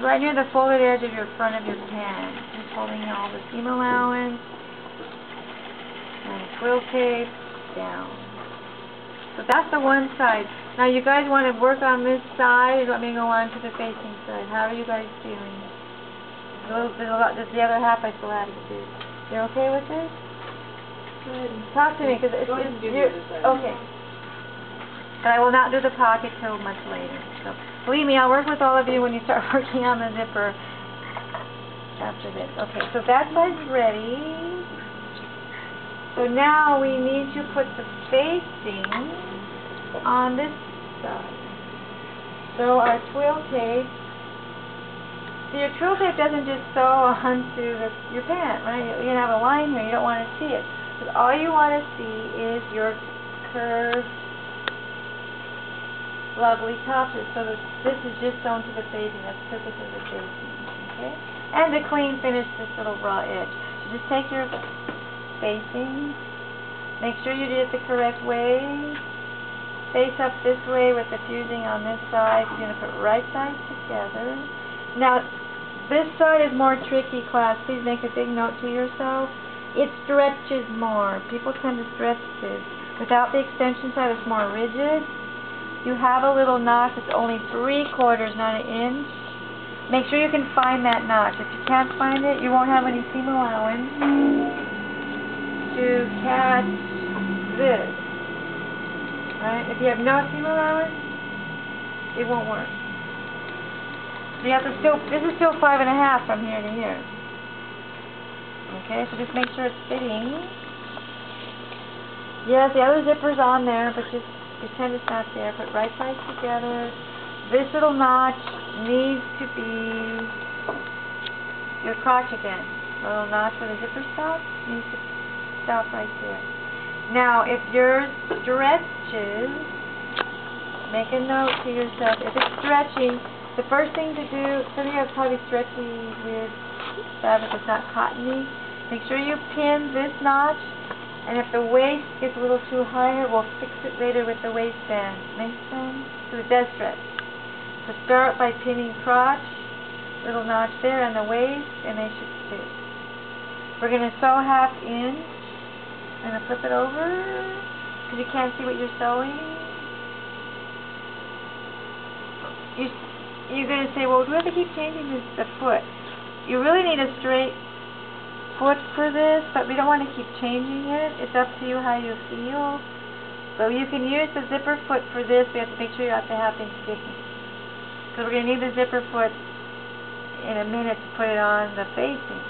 right near the folded edge of your front of your pen. Just holding all the seam allowance and twill tape down. So that's the one side. Now you guys want to work on this side, or you want me to go on to the facing side? How are you guys feeling? There's the other half I still have to do. You're okay with this? Go ahead. Talk to me, because it's okay. But I will not do the pocket till much later. So believe me, I'll work with all of you when you start working on the zipper after this. Okay, so that side's ready. So now we need to put the facing on this side. So our twill tape. So your twill tape doesn't just sew onto your pant, right? You have a line here. You don't want to see it. Because all you want to see is your curved, lovely top. So this is just sewn to the facing. That's the purpose of the facing. Okay? And to clean finish this little raw edge. So just take your facing. Make sure you did it the correct way. Face up this way with the fusing on this side. You're going to put right sides together. Now, this side is more tricky, class. Please make a big note to yourself. It stretches more. People tend to stretch this. Without the extension side, it's more rigid. You have a little notch. It's only 3/4, not an inch. Make sure you can find that notch. If you can't find it, you won't have any seam allowance to catch this. Right? If you have no seam allowance, it won't work. So you have to this is still 5.5 from here to here. Okay, so just make sure it's fitting. Yes, the other zipper's on there, but just pretend it's not there. Put right sides together. This little notch needs to be your crotch again. The little notch where the zipper stops needs to stop right there. Now, if yours stretches, make a note to yourself. If it's stretching, the first thing to do, some of you have probably stretchy, weird fabric that's not cottony. Make sure you pin this notch, and if the waist gets a little too high, we'll fix it later with the waistband. Make sense? Because it does stretch. So start by pinning crotch, little notch there, and the waist, and they should fit. We're going to sew 1/2 inch. I'm going to flip it over, because you can't see what you're sewing. You're going to say, well, do we have to keep changing the foot? You really need a straight foot for this, but we don't want to keep changing it. It's up to you how you feel. But you can use the zipper foot for this. We have to make sure you have to have things sticky. Because we're going to need the zipper foot in a minute to put it on the facing.